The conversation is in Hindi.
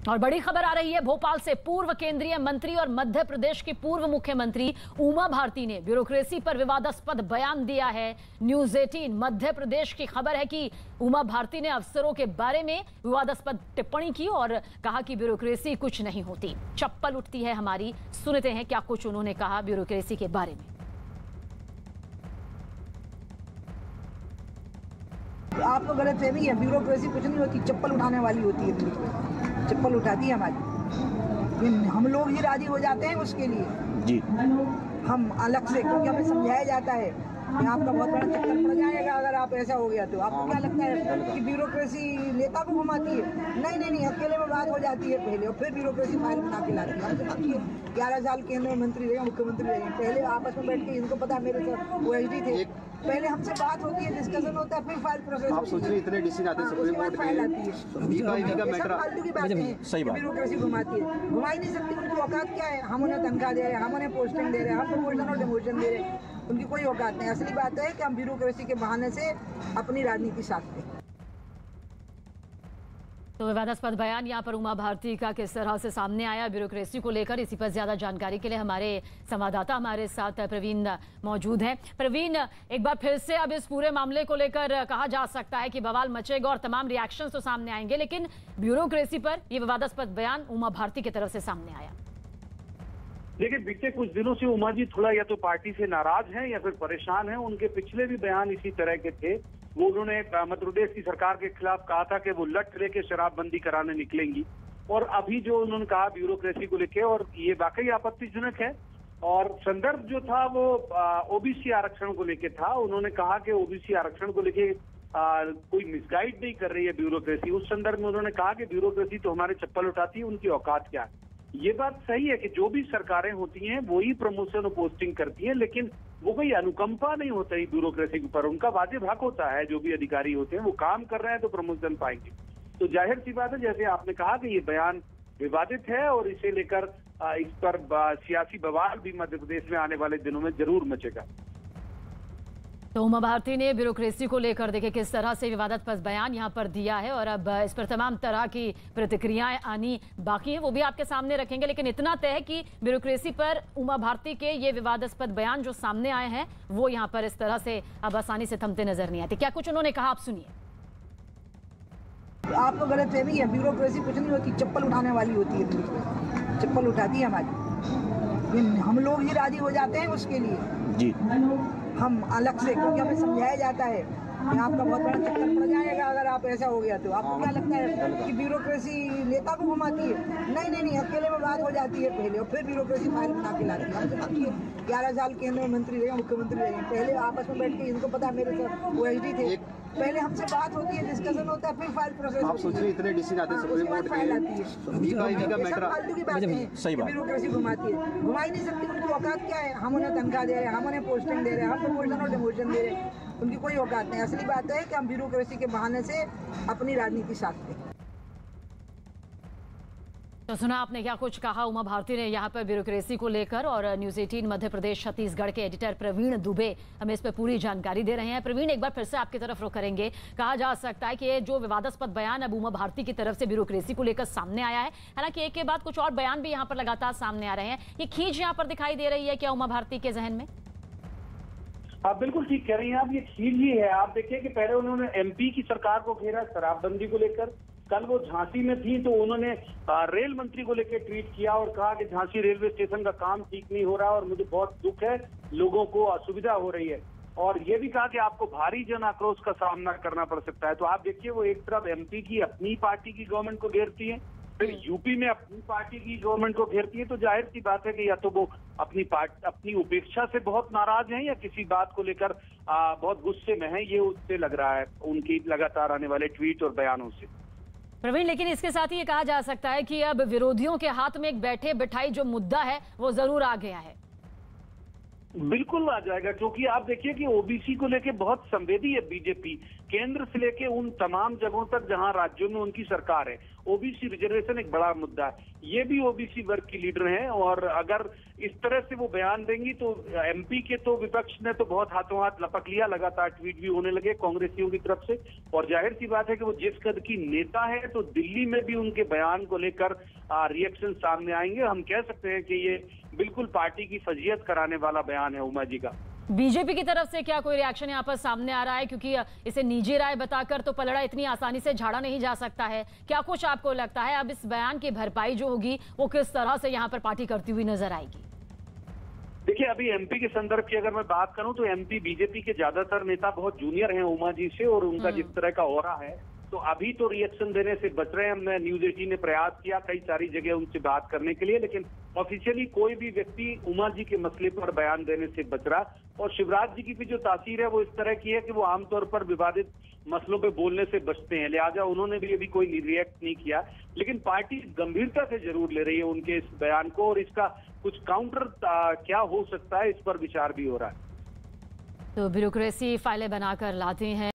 और बड़ी खबर आ रही है भोपाल से। पूर्व केंद्रीय मंत्री और मध्य प्रदेश की पूर्व मुख्यमंत्री उमा भारती ने ब्यूरोक्रेसी पर विवादास्पद बयान दिया है। न्यूज 18 मध्य प्रदेश की खबर है कि उमा भारती ने अफसरों के बारे में विवादास्पद टिप्पणी की और कहा कि ब्यूरोक्रेसी कुछ नहीं होती, चप्पल उठती है हमारी। सुनते हैं क्या कुछ उन्होंने कहा ब्यूरोक्रेसी के बारे में। आपको गलतफहमी है, ब्यूरोक्रेसी कुछ नहीं होती, चप्पल उठाने वाली होती है। चप्पल उठाती है हमारी। हम लोग ही राजी हो जाते हैं उसके लिए जी, हम अलग से, क्योंकि हमें समझाया जाता है कि आपका बहुत बड़ा चक्कर पड़ जाएगा अगर आप ऐसा हो गया तो। आपको क्या लगता है कि ब्यूरोक्रेसी नेता को घुमाती है? नहीं, अकेले में बात हो जाती है पहले और फिर ब्यूरोक्रेसी फाइल बना के लाती है। हम देखिए 11 साल केंद्र में मंत्री रहे, मुख्यमंत्री रहे, पहले आपस में बैठ के इनको पता है, मेरे साथ OSD थे, पहले हमसे बात होती है, डिस्कशन होता है, फिर फाइल प्रोसेस। आप सोच रहे इतने डिसीजन आते हैं सुप्रीम कोर्ट फाइल आती है, फालतू की बात है। सही बात, ब्यूरोक्रेसी घुमाती है, घुमा ही नहीं सकती। उनकी औकात क्या है? हम उन्हें तनख्वाह दे रहे हैं, हम उन्हें पोस्टिंग दे रहे हैं, हम प्रमोशन और डिमोशन दे रहे हैं, उनकी कोई औकात नहीं। असली बात है कि हम ब्यूरोक्रेसी के बहाने से अपनी राजनीति साधते हैं। तो विवादास्पद बयान यहाँ पर उमा भारती का किस तरह से सामने आया ब्यूरोक्रेसी को लेकर, इसी पर ज्यादा जानकारी के लिए हमारे संवाददाता हमारे साथ प्रवीण मौजूद हैं। प्रवीण, एक बार फिर से अब इस पूरे मामले को लेकर कहा जा सकता है कि बवाल मचेगा और तमाम रिएक्शंस तो सामने आएंगे, लेकिन ब्यूरोक्रेसी पर यह विवादास्पद बयान उमा भारती की तरफ से सामने आया। देखिए, बीते कुछ दिनों से उमा जी थोड़ा या तो पार्टी से नाराज हैं या फिर परेशान हैं। उनके पिछले भी बयान इसी तरह के थे। वो उन्होंने मध्य प्रदेश की सरकार के खिलाफ कहा था कि वो लट लेके शराबबंदी कराने निकलेंगी, और अभी जो उन्होंने कहा ब्यूरोक्रेसी को लेके, और ये वाकई आपत्तिजनक है। और संदर्भ जो था वो OBC आरक्षण को लेके था। उन्होंने कहा कि OBC आरक्षण को लेके कोई मिसगाइड नहीं कर रही है ब्यूरोक्रेसी। उस संदर्भ में उन्होंने कहा कि ब्यूरोक्रेसी तो हमारे चप्पल उठाती है, उनकी औकात क्या है। ये बात सही है कि जो भी सरकारें होती हैं वो ही प्रमोशन और पोस्टिंग करती हैं, लेकिन वो कोई अनुकंपा नहीं होता ही ब्यूरोक्रेसी के ऊपर। उनका वाजिब हक होता है, जो भी अधिकारी होते हैं वो काम कर रहे हैं तो प्रमोशन पाएंगे। तो जाहिर सी बात है, जैसे आपने कहा कि ये बयान विवादित है और इसे लेकर इस पर सियासी बवाल भी मध्य प्रदेश में आने वाले दिनों में जरूर मचेगा। तो उमा भारती ने ब्यूरोक्रेसी को लेकर देखिए किस तरह से विवादास्पद बयान यहां पर दिया है, और अब इस पर तमाम तरह की प्रतिक्रियाएं आनी बाकी हैं, वो भी आपके सामने रखेंगे। लेकिन इतना तय है कि ब्यूरोक्रेसी पर उमा भारती के ये विवादास्पद बयान जो सामने आए हैं वो यहां पर इस तरह से अब आसानी से थमते नजर नहीं आते। क्या कुछ उन्होंने कहा, आप सुनिए। आपको गलतफहमी है, ब्यूरोक्रेसी कुछ नहीं होती, चप्पल उठाने वाली होती है। चप्पल उठाती है हमारी। हम लोग ही राजी हो जाते हैं उसके लिए जी, हम अलग से, क्योंकि हमें समझाया जाता है कि आपका बहुत बड़ा चक्कर पड़ जाएगा अगर आप ऐसा हो गया तो। आपको क्या लगता है कि ब्यूरोक्रेसी नेता को घुमाती है? नहीं, अकेले में बात हो जाती है पहले और फिर ब्यूरोक्रेसी फाइल बना के लाती है। हम देखिए 11 साल केंद्र में मंत्री रहे, मुख्यमंत्री रहे, पहले आपस में बैठ के इनको पता है, मेरे साथ OSD थे, पहले हमसे बात होती है, डिस्कशन होता है, फिर फाइल प्रोसेस। आप सोच रहे इतने डिसीजन आते हैं सुप्रीम कोर्ट फाइल आती है, फालतू की बात है। सही बात, ब्यूरोक्रेसी घुमाती है, घुमा ही नहीं सकती। उनकी औकात क्या है? हम उन्हें तनख्वाह दे रहे हैं, हम उन्हें पोस्टिंग दे रहे हैं, हम प्रमोशन और डिमोशन दे रहे हैं, उनकी कोई औकात नहीं। असली बात है कि हम ब्यूरोक्रेसी के बहाने से अपनी राजनीति साधते हैं। तो सुना आपने क्या कुछ कहा उमा भारती ने यहाँ पर ब्यूरोक्रेसी को लेकर, और न्यूज 18 मध्य प्रदेश छत्तीसगढ़ के एडिटर प्रवीण दुबे हमें इस पर पूरी जानकारी दे रहे हैं। प्रवीण, एक बार फिर से आपकी तरफ रुख करेंगे। कहा जा सकता है कि ये जो विवादास्पद बयान अब उमा भारती की तरफ से ब्यूरोक्रेसी को लेकर सामने आया है, हालांकि एक के बाद कुछ और बयान भी यहाँ पर लगातार सामने आ रहे हैं, ये खींच यहाँ पर दिखाई दे रही है क्या उमा भारती के जहन में? आप बिल्कुल ठीक कह रही हैं, आप ये खींच ही है। आप देखिए कि पहले उन्होंने MP की सरकार को घेरा शराबबंदी को लेकर। कल वो झांसी में थी तो उन्होंने रेल मंत्री को लेकर ट्वीट किया और कहा कि झांसी रेलवे स्टेशन का काम ठीक नहीं हो रहा और मुझे बहुत दुख है, लोगों को असुविधा हो रही है। और ये भी कहा कि आपको भारी जन आक्रोश का सामना करना पड़ सकता है। तो आप देखिए, वो एक तरफ MP की अपनी पार्टी की गवर्नमेंट को घेरती है, फिर UP में अपनी पार्टी की गवर्नमेंट को घेरती है। तो जाहिर सी बात है कि या तो वो अपनी उपेक्षा से बहुत नाराज हैं या किसी बात को लेकर बहुत गुस्से में हैं। ये उससे लग रहा है, उनकी लगातार आने वाले ट्वीट और बयानों से। प्रवीण, लेकिन इसके साथ ही ये कहा जा सकता है कि अब विरोधियों के हाथ में एक बैठे बिठाई जो मुद्दा है वो जरूर आ गया है। बिल्कुल आ जाएगा, क्योंकि आप देखिए कि OBC को लेके बहुत संवेदी है बीजेपी। केंद्र से लेके उन तमाम जगहों तक जहां राज्यों में उनकी सरकार है, ओबीसी रिजर्वेशन एक बड़ा मुद्दा है। ये भी ओबीसी वर्ग की लीडर हैं और अगर इस तरह से वो बयान देंगी तो एमपी के तो विपक्ष ने तो बहुत हाथों हाथ लपक लिया, लगातार ट्वीट भी होने लगे कांग्रेसियों की तरफ से। और जाहिर सी बात है कि वो जिस कद की नेता है तो दिल्ली में भी उनके बयान को लेकर रिएक्शन सामने आएंगे। हम कह सकते हैं कि ये बिल्कुल पार्टी की फजीयत कराने वाला बयान है उमा जी का। बीजेपी की तरफ से क्या कोई रिएक्शन यहाँ पर सामने आ रहा है, क्योंकि इसे निजी राय बताकर तो पलड़ा इतनी आसानी से झाड़ा नहीं जा सकता है। क्या कुछ आपको लगता है अब इस बयान की भरपाई जो होगी वो किस तरह से यहाँ पर पार्टी करती हुई नजर आएगी? देखिए, अभी एमपी के संदर्भ की अगर मैं बात करूं तो एमपी बीजेपी के ज्यादातर नेता बहुत जूनियर हैं उमा जी से, और उनका जिस तरह का ऑरा है तो अभी तो रिएक्शन देने से बच रहे हैं। हमने न्यूज 18 ने प्रयास किया कई सारी जगह उनसे बात करने के लिए, लेकिन ऑफिशियली कोई भी व्यक्ति उमा जी के मसले पर बयान देने से बच रहा। और शिवराज जी की भी जो तासीर है वो इस तरह की है कि वो आमतौर पर विवादित मसलों पे बोलने से बचते हैं, लिहाजा उन्होंने भी अभी कोई रिएक्ट नहीं किया। लेकिन पार्टी गंभीरता से जरूर ले रही है उनके इस बयान को, और इसका कुछ काउंटर क्या हो सकता है इस पर विचार भी हो रहा है। तो ब्यूरोक्रेसी फाइलें बनाकर लाते हैं।